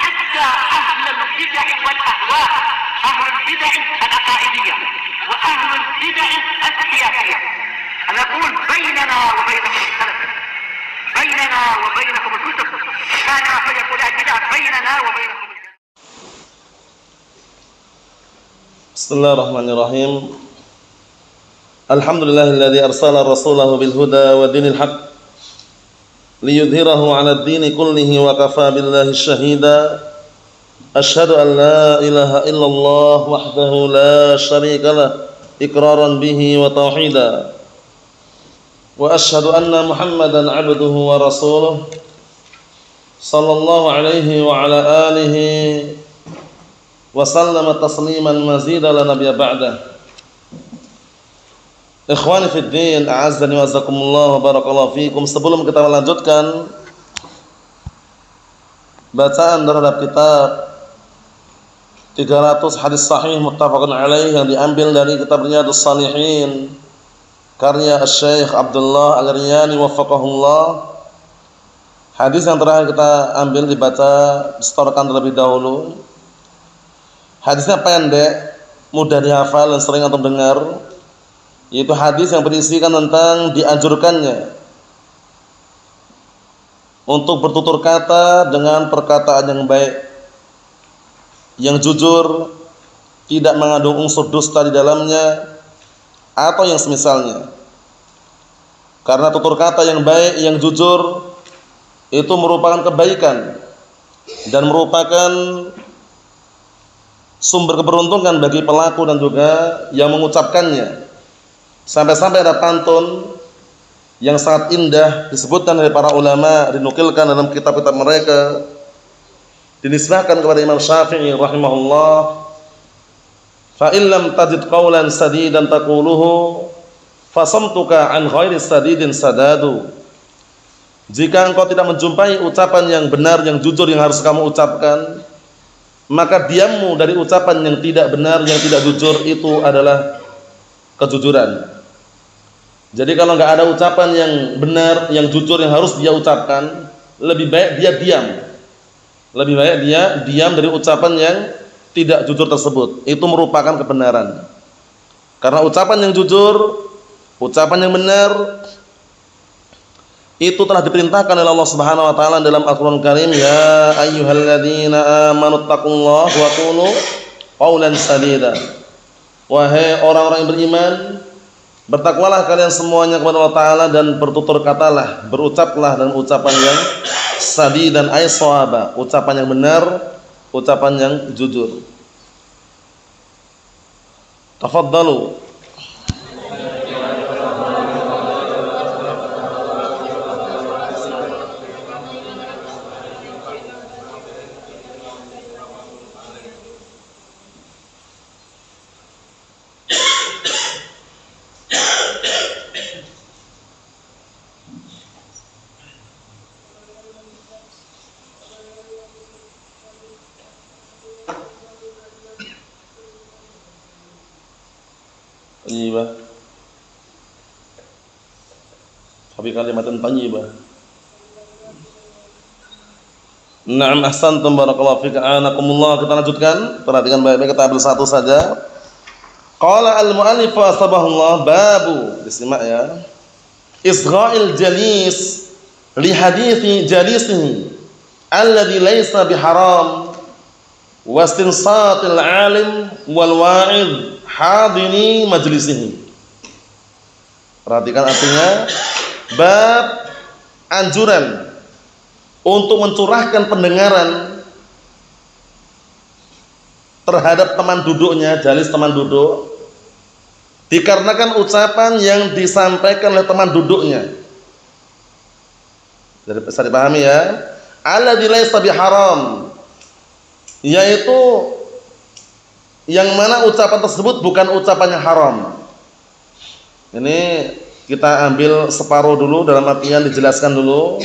حتى أهل البدع والأهواء، أهل البدع العقائدية وأهل البدع السياسية. أنا أقول بيننا وبينكم السلف، بيننا وبينكم الكتب، كان فيقول البدع بيننا وبينكم. بسم الله الرحمن الرحيم. الحمد لله الذي أرسل رسوله بالهدى ودين الحق ليظهره على الدين كله وكفى بالله شهيدا. أشهد أن لا إله إلا الله وحده لا شريك له إقرارا به وتوحيدا، وأشهد أن محمدا عبده ورسوله صلى الله عليه وعلى آله وسلم تسليما مزيدا لا نبي بعده. Ikhwani fid din, a'azzani wa azzakumullah wa barakallahu fikum. Sebelum kita melanjutkan bacaan terhadap kitab 300 hadis sahih muttafaqun alaih yang diambil dari kitab Riyadhus Shalihin karya Syekh Abdullah Al-Riyani waffaqahullah. Hadis yang terakhir kita ambil dibaca distorkan terlebih dahulu. Hadisnya pendek, mudah dihafal dan sering antum dengar, yaitu hadis yang berisikan tentang dianjurkannya untuk bertutur kata dengan perkataan yang baik, yang jujur, tidak mengandung unsur dusta di dalamnya atau yang semisalnya. Karena tutur kata yang baik, yang jujur itu merupakan kebaikan dan merupakan sumber keberuntungan bagi pelaku dan juga yang mengucapkannya. Sampai-sampai ada pantun yang sangat indah disebutkan oleh para ulama, dinukilkan dalam kitab-kitab mereka, dinisbahkan kepada Imam Syafi'i rahimahullah. Fa illam tajid qawlan sadidan taquluhu fasamtuka an ghairi sadidin sadadu. Jika engkau tidak menjumpai ucapan yang benar, yang jujur yang harus kamu ucapkan, maka diammu dari ucapan yang tidak benar, yang tidak jujur itu adalah kejujuran. Jadi kalau nggak ada ucapan yang benar, yang jujur yang harus dia ucapkan, lebih baik dia diam. Lebih baik dia diam dari ucapan yang tidak jujur tersebut. Itu merupakan kebenaran. Karena ucapan yang jujur, ucapan yang benar, itu telah diperintahkan oleh Allah Subhanahu wa taala dalam Al-Qur'an Karim, ya ayyuhalladzina amanu taqullaha wa qulu qawlan sadida. Wahai orang-orang yang beriman, bertakwalah kalian semuanya kepada Allah taala dan bertutur katalah, berucaplah dan ucapan yang sadidan ay shawaba, ucapan yang benar, ucapan yang jujur. Tafaddalu. Tayyibah. Tapi kalimatan tayyibah. Na'am, ahsantum, barakallahu fika, anakumullah. Kita lanjutkan, perhatikan baik-baik, kita ambil satu saja. Qala al-mu'allif asbahullah, babu, disimak ya, isgha'il jalis li hadithi jalisihi alladhi laysa biharam wa istinsatil alim wal wa'id hadini majlisihi. Perhatikan artinya, bab anjuran untuk mencurahkan pendengaran terhadap teman duduknya, jalis teman duduk, dikarenakan ucapan yang disampaikan oleh teman duduknya. Jadi bisa dipahami ya, alladzi laysa biharam, yaitu yang mana ucapan tersebut bukan ucapan yang haram. Ini kita ambil separuh dulu, dalam artian dijelaskan dulu.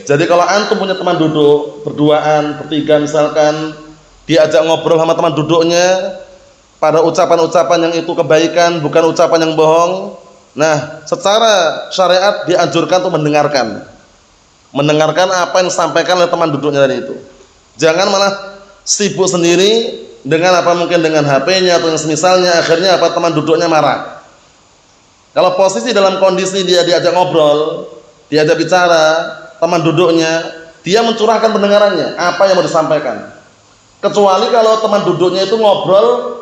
Jadi kalau antum punya teman duduk berduaan, bertiga misalkan, diajak ngobrol sama teman duduknya pada ucapan-ucapan yang itu kebaikan, bukan ucapan yang bohong. Nah, secara syariat dianjurkan untuk mendengarkan apa yang disampaikan oleh teman duduknya tadi itu. Jangan malah sibuk sendiri dengan apa mungkin dengan HP-nya atau yang semisalnya, akhirnya apa teman duduknya marah. Kalau posisi dalam kondisi dia diajak ngobrol, diajak bicara, teman duduknya, dia mencurahkan pendengarannya, apa yang mau disampaikan. Kecuali kalau teman duduknya itu ngobrol,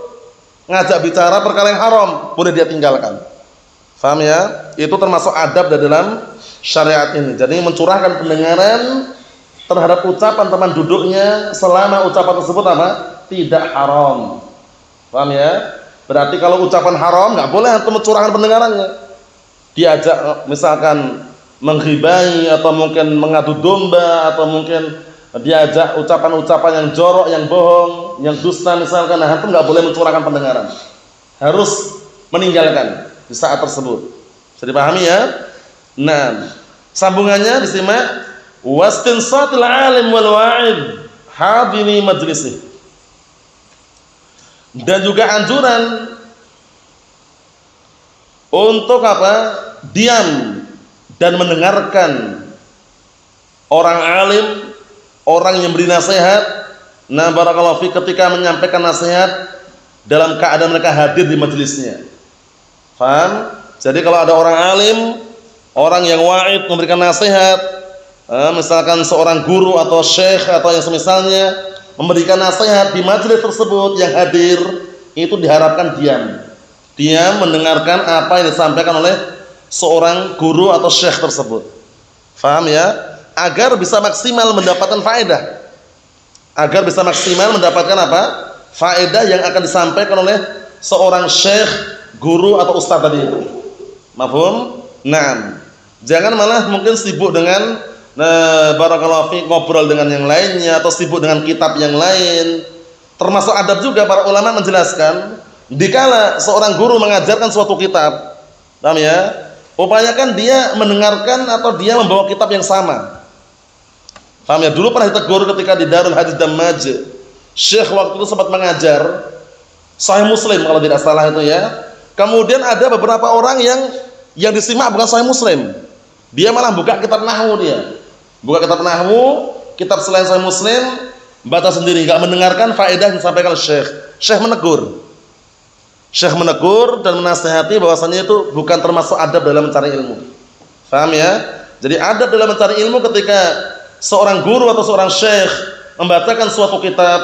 ngajak bicara perkara yang haram, boleh dia tinggalkan. Paham ya? Itu termasuk adab dalam syariat ini. Jadi mencurahkan pendengaran terhadap ucapan teman duduknya selama ucapan tersebut apa? Tidak haram. Paham ya? Berarti kalau ucapan haram nggak boleh antum mencurahkan pendengarannya. Diajak misalkan menghibai atau mungkin mengadu domba atau mungkin diajak ucapan-ucapan yang jorok, yang bohong, yang dusta misalkan, nah antum nggak boleh mencurahkan pendengaran. Harus meninggalkan di saat tersebut. Bisa dipahami ya? Nah, sambungannya disimak. Wastinsatil alim wal wa'id hadini majlisih. Dan juga anjuran untuk apa? Diam dan mendengarkan orang alim, orang yang beri nasihat. Nah, barakallahu fi ketika menyampaikan nasihat dalam keadaan mereka hadir di majelisnya. Paham? Jadi kalau ada orang alim, orang yang wa'id memberikan nasihat, misalkan seorang guru atau syekh atau yang semisalnya memberikan nasihat di majelis tersebut yang hadir, itu diharapkan diam mendengarkan apa yang disampaikan oleh seorang guru atau syekh tersebut. Faham ya? Agar bisa maksimal mendapatkan faedah, agar bisa maksimal mendapatkan apa? Faedah yang akan disampaikan oleh seorang syekh, guru atau ustaz tadi itu. Mafhum? Nah, jangan malah mungkin sibuk dengan barakallahu fi ngobrol dengan yang lainnya atau sibuk dengan kitab yang lain. Termasuk adab juga para ulama menjelaskan, dikala seorang guru mengajarkan suatu kitab, paham ya? Upayakan dia mendengarkan atau dia membawa kitab yang sama. Paham ya? Dulu pernah ditegur ketika di Darul Hadis Damaj, syekh waktu itu sempat mengajar Sahih Muslim kalau tidak salah itu ya. Kemudian ada beberapa orang yang disimak bukan Sahih Muslim. Dia malah buka kitab nahwu dia. Buka kitab nahwu, kitab selain Sahih Muslim, baca sendiri, enggak mendengarkan faedah yang disampaikan syekh. Syekh menegur. Syekh menegur dan menasihati bahwasanya itu bukan termasuk adab dalam mencari ilmu. Paham ya? Jadi adab dalam mencari ilmu ketika seorang guru atau seorang syekh membacakan suatu kitab,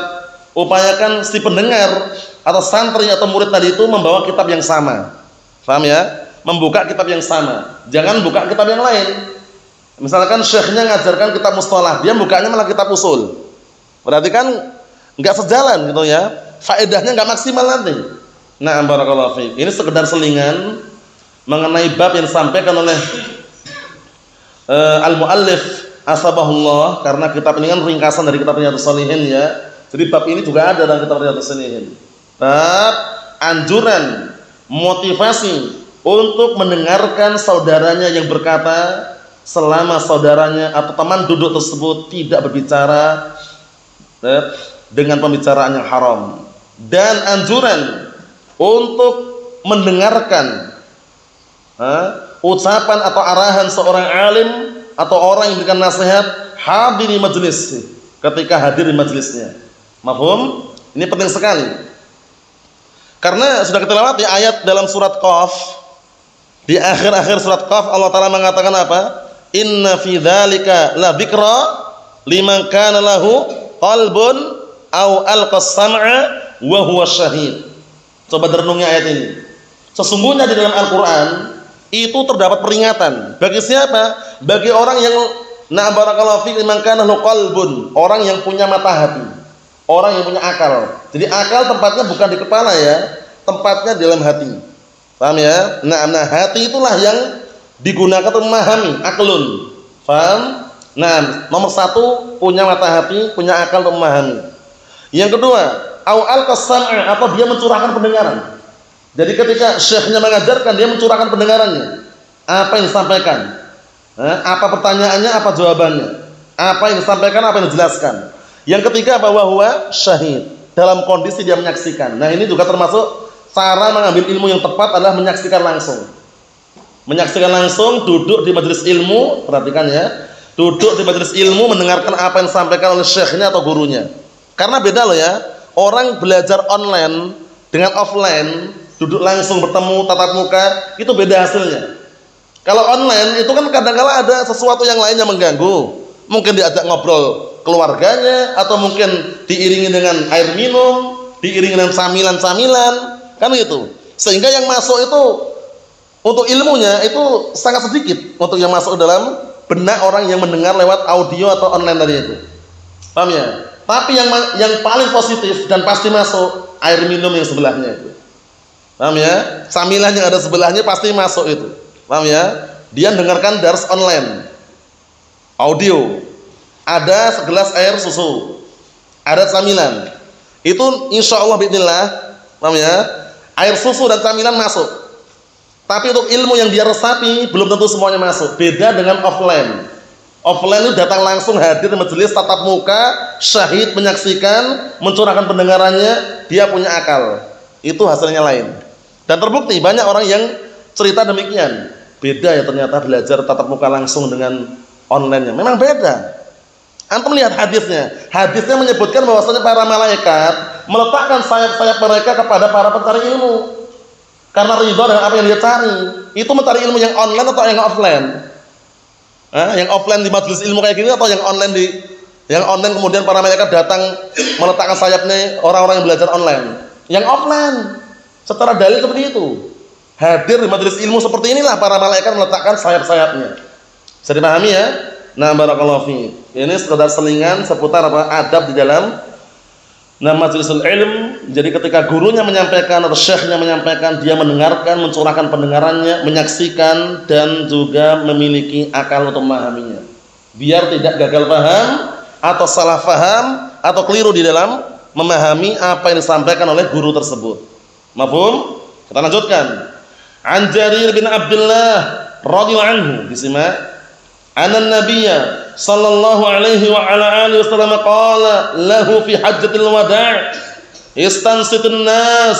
upayakan si pendengar atau santri atau murid tadi itu membawa kitab yang sama. Paham ya? Membuka kitab yang sama. Jangan buka kitab yang lain. Misalkan syekhnya ngajarkan kitab mustalah, dia bukanya malah kitab usul. Berarti kan enggak sejalan gitu ya. Faedahnya enggak maksimal nanti. Nah, barakallahu fiik. Ini sekedar selingan mengenai bab yang disampaikan oleh al-muallif asbahullah, karena kitab ini kan ringkasan dari kitab Riyadhus Shalihin ya. Jadi bab ini juga ada dalam kitab Riyadhus Shalihin. Bab anjuran, motivasi untuk mendengarkan saudaranya yang berkata selama saudaranya atau teman duduk tersebut tidak berbicara dengan pembicaraan yang haram, dan anjuran untuk mendengarkan ucapan atau arahan seorang alim atau orang yang memberikan nasihat hadir di majelis, ketika hadir di majelisnya. Mafhum? Ini penting sekali. Karena sudah kita lewati ayat dalam surat Qaf. Di akhir-akhir surat Qaf Allah Ta'ala mengatakan apa? Inna fi dzalika la dzikra liman kana lahu qalbun aw alqas sam'a wa huwa syahid. Coba renungi ayat ini. Sesungguhnya di dalam Al-Qur'an itu terdapat peringatan bagi siapa? Bagi orang yang na barakallahu fi liman kana lahu qalbun, orang yang punya mata hati, orang yang punya akal. Jadi akal tempatnya bukan di kepala ya, tempatnya di dalam hati. Paham ya? Nah, hati itulah yang digunakan untuk memahami, aklun. Paham? Nah, nomor satu punya mata hati, punya akal untuk memahami. Yang kedua, au al-qasam'a, atau dia mencurahkan pendengaran. Jadi ketika syekhnya mengajarkan, dia mencurahkan pendengarannya. Apa yang disampaikan? Apa pertanyaannya, apa jawabannya? Apa yang disampaikan, apa yang dijelaskan? Yang ketiga, bahwa huwa syahid, dalam kondisi dia menyaksikan. Nah, ini juga termasuk cara mengambil ilmu yang tepat adalah menyaksikan langsung. Menyaksikan langsung, duduk di majelis ilmu, perhatikan ya, duduk di majelis ilmu mendengarkan apa yang disampaikan oleh syekhnya atau gurunya. Karena beda loh ya, orang belajar online dengan offline, duduk langsung bertemu tatap muka, itu beda hasilnya. Kalau online itu kan kadang-kala ada sesuatu yang lain yang mengganggu. Mungkin diajak ngobrol keluarganya, atau mungkin diiringi dengan air minum, diiringi dengan camilan-camilan, kan gitu. Sehingga yang masuk itu untuk ilmunya itu sangat sedikit untuk yang masuk dalam benak orang yang mendengar lewat audio atau online tadi itu. Paham ya? Tapi yang paling positif dan pasti masuk air minum yang sebelahnya itu. Paham ya? Camilan yang ada sebelahnya pasti masuk itu. Paham ya? Dia dengarkan dars online. Audio. Ada segelas air susu. Ada camilan. Itu insya Allah bismillah, paham ya? Air susu dan camilan masuk. Tapi untuk ilmu yang dia resapi belum tentu semuanya masuk. Beda dengan offline. Offline itu datang langsung hadir di majelis tatap muka, syahid menyaksikan, mencurahkan pendengarannya, dia punya akal. Itu hasilnya lain. Dan terbukti banyak orang yang cerita demikian. Beda ya ternyata belajar tatap muka langsung dengan online-nya. Memang beda. Antum lihat hadisnya. Hadisnya menyebutkan bahwasanya para malaikat meletakkan sayap-sayap mereka kepada para pencari ilmu. Karena ridha dengan apa yang dia cari. Itu mencari ilmu yang online atau yang offline? Yang offline di majelis ilmu kayak gini, atau yang online kemudian para malaikat datang meletakkan sayapnya orang-orang yang belajar online? Yang offline. Secara dalil seperti itu. Hadir di majelis ilmu seperti inilah para malaikat meletakkan sayap-sayapnya. Bisa dipahami ya? Nah, barakallahu fi. Ini sekedar selingan seputar apa? Adab di dalam majlisul ilm. Jadi ketika gurunya menyampaikan atau syekhnya menyampaikan, dia mendengarkan, mencurahkan pendengarannya, menyaksikan, dan juga memiliki akal untuk memahaminya. Biar tidak gagal paham atau salah paham atau keliru di dalam memahami apa yang disampaikan oleh guru tersebut. Mafhum? Kita lanjutkan. An Jarir bin Abdullah radhiyallahu anhu, disimak. Anna Nabiyya sallallahu alaihi wa ala alihi wasallam qala lahu fi hajjatil wada' istansitun nas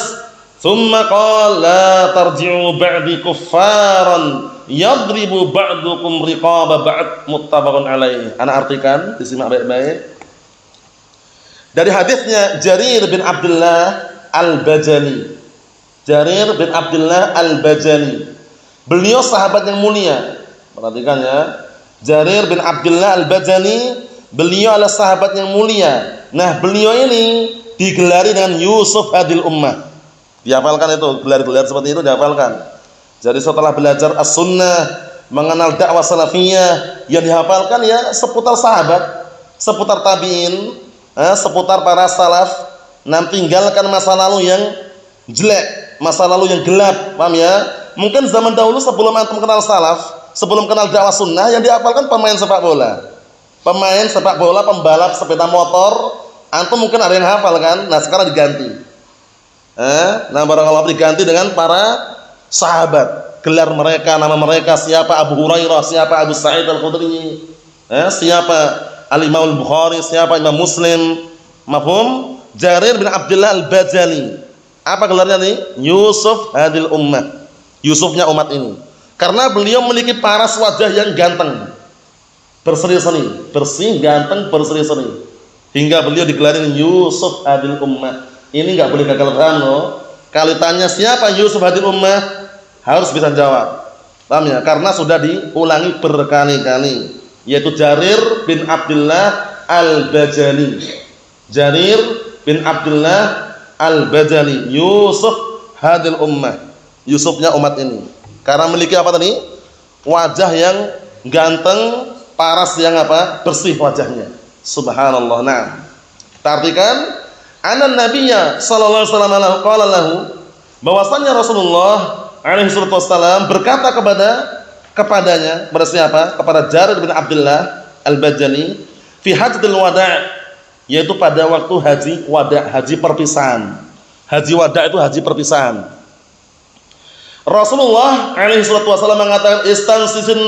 thumma qala la tarji'u ba'di kuffaran yadribu ba'dukum riqaba ba'd, muttafaqun alaihi. Ana artikan, disimak baik-baik. Dari hadisnya Jarir bin Abdullah Al-Bajali. Jarir bin Abdullah Al-Bajali. Beliau sahabat yang mulia. Perhatikan ya. Jarir bin Abdullah Al-Bajali, beliau adalah sahabat yang mulia. Nah, beliau ini digelari dengan Yusuf Hadil Ummah. Dihafalkan itu, gelar-gelar seperti itu dihafalkan. Jadi setelah belajar as-sunnah, mengenal dakwah salafiyah, yang dihafalkan ya seputar sahabat, seputar tabi'in, seputar para salaf. Nah, tinggalkan masa lalu yang jelek, masa lalu yang gelap, paham ya? Mungkin zaman dahulu sebelum antum kenal salaf, sebelum kenal dakwah sunnah, yang dihafalkan pemain sepak bola. Pemain sepak bola, pembalap sepeda motor, antum mungkin ada yang hafal kan? Nah, sekarang diganti. Barangkali diganti dengan para sahabat. Gelar mereka, nama mereka, siapa Abu Hurairah, siapa Abu Sa'id Al-Khudri, siapa Al-Imam Al-Bukhari, siapa Imam Muslim. Mafhum? Jarir bin Abdullah Al-Bajali. Apa gelarnya nih? Yusuf Hadil Ummah. Yusufnya umat ini. Karena beliau memiliki paras wajah yang ganteng, berseri-seri, bersih, ganteng, berseri-seri. Hingga beliau digelari Yusuf Hadil Ummah. Ini nggak boleh gagal paham loh. Kalau tanya siapa Yusuf Hadil Ummah, harus bisa jawab. Paham ya? Karena sudah diulangi berkali-kali. Yaitu Jarir bin Abdullah Al-Bajali. Jarir bin Abdullah Al-Bajali, Yusuf Hadil Ummah. Yusufnya umat ini. Karena memiliki apa tadi? Wajah yang ganteng, paras yang apa? Bersih wajahnya. Subhanallah. Nah, artikan anna Nabiyya sallallahu alaihi wasallam qala lahu, bahwasanya Rasulullah alaihi wasallam berkata kepadanya, kepada siapa? Kepada Jarir bin Abdullah Al-Bajali fi hajjatil wada', yaitu pada waktu haji wada', haji perpisahan. Haji wada' itu haji perpisahan. Rasulullah alaihi wasallam mengatakan istansitin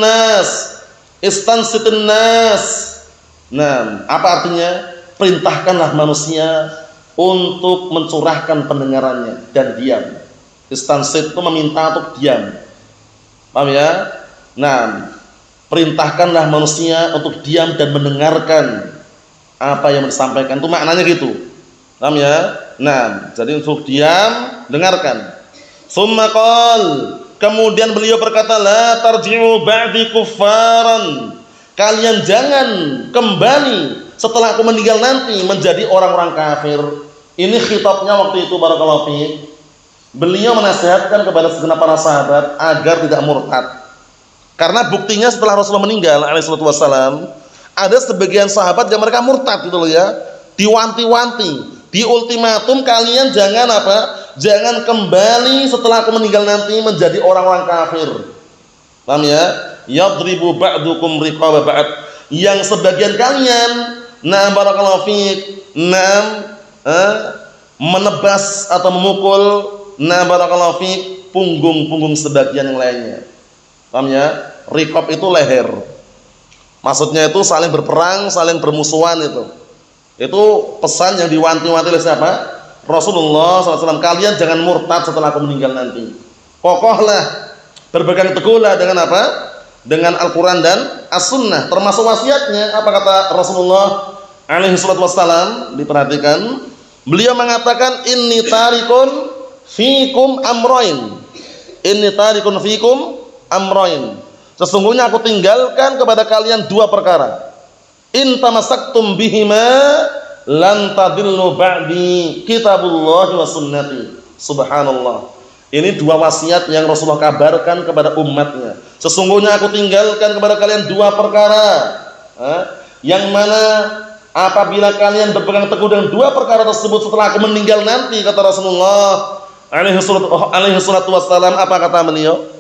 nas. Nah, apa artinya? Perintahkanlah manusia untuk mencurahkan pendengarannya dan diam. Istansit itu meminta untuk diam. Paham ya? Nah, perintahkanlah manusia untuk diam dan mendengarkan apa yang disampaikan. Itu maknanya gitu. Paham ya? Nah, jadi untuk diam, dengarkan. Tsumma qal, kemudian beliau berkata, la tarji'u ba'di kuffaran. Kalian jangan kembali setelah aku meninggal nanti menjadi orang-orang kafir. Ini khitabnya waktu itu, barakallahu fiik. Beliau menasihatkan kepada segenap para sahabat agar tidak murtad. Karena buktinya setelah Rasulullah meninggal alaihi salatu wassalam, ada sebagian sahabat yang mereka murtad gitu loh ya. Diwanti-wanti, diultimatum, kalian jangan apa? Jangan kembali setelah aku meninggal nanti menjadi orang-orang kafir. Paham ya? Yadribu ba'dukum riqaba ba'd. Yang sebagian kalian, nah barakallahu fiik, menebas atau memukul, nah barakallahu fiik, punggung-punggung sebagian yang lainnya. Paham ya? Riqab itu leher. Maksudnya itu saling berperang, saling bermusuhan itu. Itu pesan yang diwanti-wanti oleh siapa? Rasulullah SAW. Kalian jangan murtad setelah aku meninggal nanti. Kokohlah, berpegang teguhlah dengan apa? Dengan Al-Quran dan As-Sunnah. Termasuk wasiatnya, apa kata Rasulullah alaihi salatu wassalam? Diperhatikan, beliau mengatakan, inni tarikun fikum amroin. Inni tarikun fikum amroin. Sesungguhnya aku tinggalkan kepada kalian dua perkara. In tamassaktum bihima lan tadillu ba'di kitabullah wa sunnati. Subhanallah. Ini dua wasiat yang Rasulullah kabarkan kepada umatnya. Sesungguhnya aku tinggalkan kepada kalian dua perkara, yang mana apabila kalian berpegang teguh dengan dua perkara tersebut setelah aku meninggal nanti, kata Rasulullah alaihi salatu wassalam, apa kata beliau?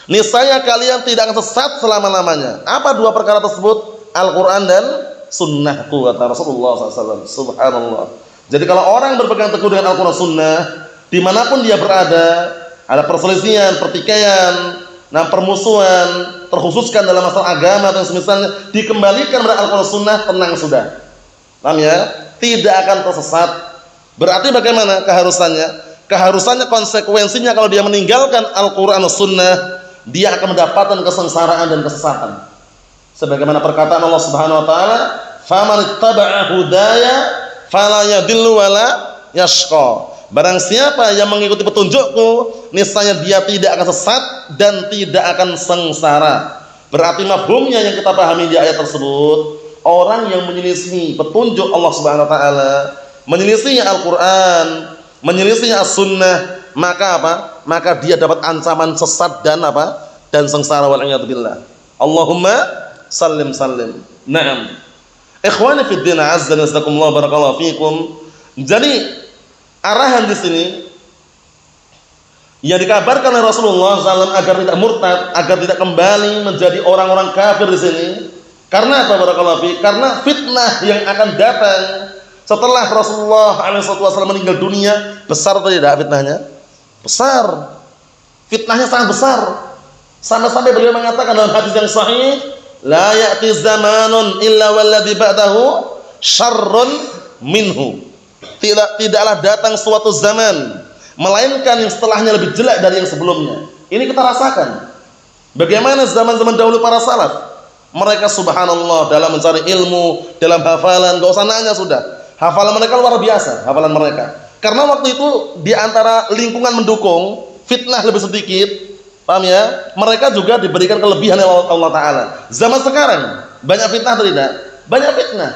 Niscaya kalian tidak akan sesat selama-lamanya. Apa dua perkara tersebut? Al-Quran dan Sunnahku, kata Rasulullah SAW. Subhanallah. Jadi kalau orang berpegang teguh dengan Al-Quran Sunnah, dimanapun dia berada, ada perselisihan, pertikaian, permusuhan, terkhususkan dalam masalah agama atau semisalnya, dikembalikan kepada Al-Quran Sunnah, tenang sudah. Paham ya? Tidak akan tersesat. Berarti bagaimana keharusannya? Keharusannya, konsekuensinya kalau dia meninggalkan Al-Quran Sunnah, dia akan mendapatkan kesengsaraan dan kesesatan. Sebagaimana perkataan Allah Subhanahu wa taala, "Faman ittaba'a hudaya fala yadhillu wala yashqa." Barang siapa yang mengikuti petunjukku, niscaya dia tidak akan sesat dan tidak akan sengsara. Berarti mafhumnya yang kita pahami di ayat tersebut, orang yang menyelisih petunjuk Allah Subhanahu wa taala, menyelisih Al-Qur'an, menyelisih As-Sunnah, maka apa? Maka dia dapat ancaman sesat dan apa? Dan sengsara, wal a'yadu billah. Allahumma sallim sallim. Naam. Ikhwani fid din, azza wa jazakumullah, barakallahu fikum. Jadi arahan di sini yang dikabarkan oleh Rasulullah SAW agar tidak murtad, agar tidak kembali menjadi orang-orang kafir di sini. Karena apa, barakallahu fikum? Karena fitnah yang akan datang setelah Rasulullah SAW meninggal dunia, besar atau tidak fitnahnya? Besar. Fitnahnya sangat besar. Sampai-sampai beliau mengatakan dalam hadis yang sahih, la ya'ti zamanun illa walladhi ba'dahu syarrun minhu. Tidaklah datang suatu zaman melainkan yang setelahnya lebih jelek dari yang sebelumnya. Ini kita rasakan. Bagaimana zaman-zaman dahulu para salaf? Mereka subhanallah dalam mencari ilmu, dalam hafalan, enggak usah nanya sudah. Hafalan mereka luar biasa, hafalan mereka. Karena waktu itu di antara lingkungan mendukung, fitnah lebih sedikit. Paham ya? Mereka juga diberikan kelebihan oleh Allah Ta'ala. Zaman sekarang banyak fitnah atau tidak? Banyak fitnah.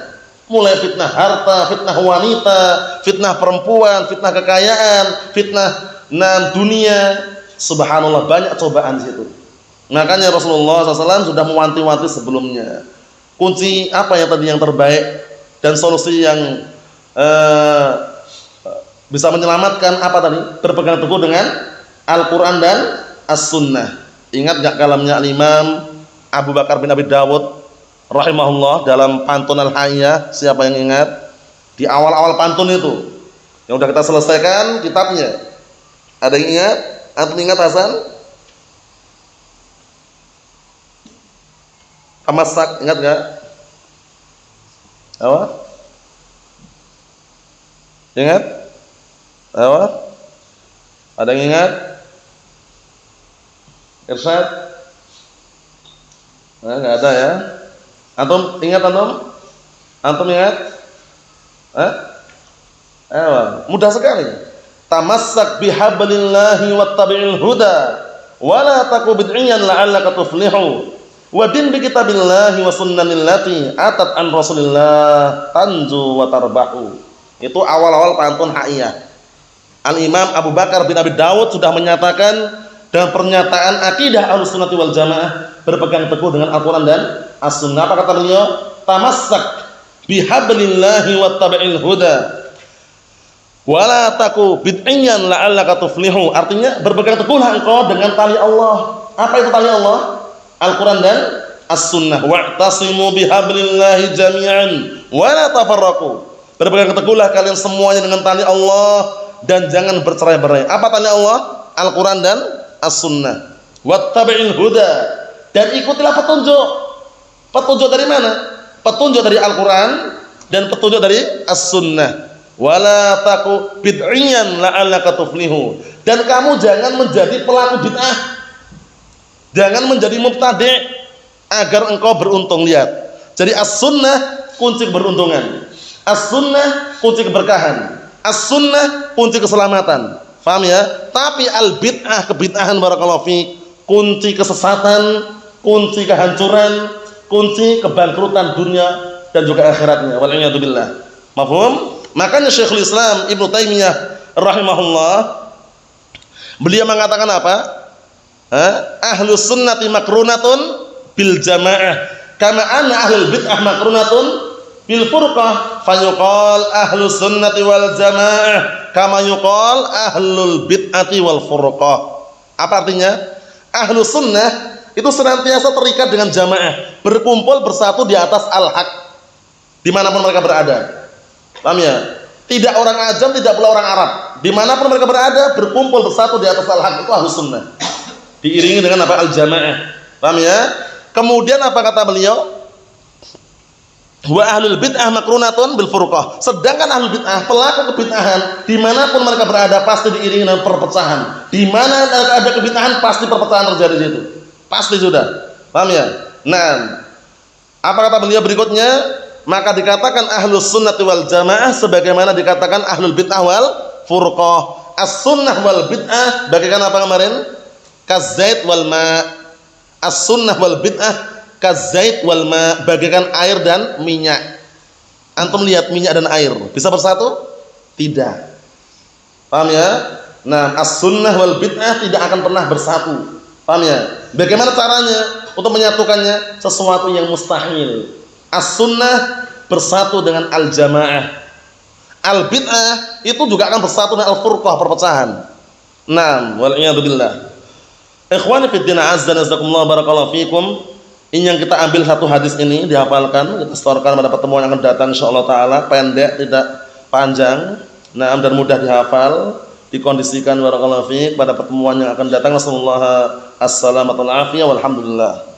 Mulai fitnah harta, fitnah wanita, fitnah perempuan, fitnah kekayaan, fitnah dunia. Subhanallah, banyak cobaan di situ. Makanya Rasulullah SAW sudah mewanti-wanti sebelumnya. Kunci apa yang tadi yang terbaik dan solusi yang bisa menyelamatkan apa tadi? Berpegang teguh dengan Al-Quran dan As-Sunnah. Ingat gak kalamnya Imam Abu Bakar bin Abi Dawud rahimahullah dalam pantun Al-Hayyah? Siapa yang ingat? Di awal-awal pantun itu yang sudah kita selesaikan kitabnya. Ada yang ingat? Antum ingat Hasan? Tamasak, ingat gak? Apa? Ingat? Apa? Ada yang ingat? Irsyad? Nah, enggak ada ya. Antum ingat antum? Antum ingat? Mudah sekali. Tamassak bihablillahi wattabi'il huda wa la taku bid'iyan la'allaka tuflihu. Wa din bi kitabillahi wa sunnanil lati atat an Rasulillah tanju wa tarbahu. Itu awal-awal pantun haiyah. Al-Imam Abu Bakar bin Abi Dawud sudah menyatakan dengan pernyataan akidah Ahlussunnah wal Jamaah berpegang teguh dengan Al-Qur'an dan As-Sunnah. Apa kata beliau? Tamassak bihablillahi wattabi'il huda wala taku bid'iyan la'allaka tuflihu. Artinya berpegang teguhlah engkau dengan tali Allah. Apa itu tali Allah? Al-Quran dan As-Sunnah. Wa'tasimu bihablillahi jami'an wala tafarraqu. Berpegang teguhlah kalian semuanya dengan tali Allah dan jangan bercerai-berai. Apa tali Allah? Al-Quran dan As-Sunnah. Wattabi'il huda, dan ikutilah petunjuk. Petunjuk dari mana? Petunjuk dari Al-Quran dan petunjuk dari As-Sunnah. Wala taku bid'iyan la'allaka tuflihu, dan kamu jangan menjadi pelaku bid'ah, jangan menjadi mubtadi' agar engkau beruntung. Lihat, jadi As-Sunnah kunci keberuntungan, As-Sunnah kunci keberkahan, As-Sunnah kunci keselamatan. Paham ya? Tapi al-bid'ah, kebid'ahan, barakallahu fiik, kunci kesesatan, kunci kehancuran, kunci kebangkrutan dunia dan juga akhiratnya. Wal a'yadu billah. Mafhum? Makanya Syekhul Islam Ibnu Taimiyah rahimahullah, beliau mengatakan apa? Ahlus sunnati makrunatun bil jamaah kama anna ahlul bid'ah makrunatun bil furqah, fayuqal ahlus sunnati wal jamaah kama yuqal ahlul bid'ati wal furqah. Apa artinya? Ahlus sunnah itu senantiasa terikat dengan jamaah, berkumpul bersatu di atas al-haq dimanapun mereka berada. Paham ya? Tidak orang ajam, tidak pula orang Arab, dimanapun mereka berada berkumpul bersatu di atas al-haq, itu ahlus sunnah. Diiringi dengan apa? Al-jamaah. Paham ya? Kemudian apa kata beliau? Wa ahlul bid'ah makrunatun bil furqah. Sedangkan ahlul bid'ah, pelaku kebid'ahan, dimanapun mereka berada pasti diiringi dengan perpecahan. Di mana ada kebid'ahan pasti perpecahan terjadi di situ. Pasti sudah. Paham ya? Nah, apa kata beliau berikutnya? Maka dikatakan ahlus sunnati wal jamaah sebagaimana dikatakan ahlul bid'ah wal furqah. As-sunnah wal bid'ah bagaikan apa kemarin? Kazait wal ma. As-sunnah wal bid'ah kazait wal ma, bagaikan air dan minyak. Antum lihat minyak dan air bisa bersatu? Tidak. Paham ya? Nah, as-sunnah wal bid'ah tidak akan pernah bersatu. Paham ya? Bagaimana caranya untuk menyatukannya? Sesuatu yang mustahil. As-sunnah bersatu dengan al-jamaah. Al-bid'ah itu juga akan bersatu dengan al-furqah, perpecahan. Naam, wal iyadu billah. Ikhwani fid din, azza wa jazakumullah, barakallahu fikum. Ini yang kita ambil satu hadis ini, dihafalkan, kita setorkan pada pertemuan yang akan datang insyaallah taala, pendek tidak panjang. Naam, dan mudah dihafal, dikondisikan, barakallahu fik, pada pertemuan yang akan datang. Nasallallahu as-salamata wal afiyah, walhamdulillah.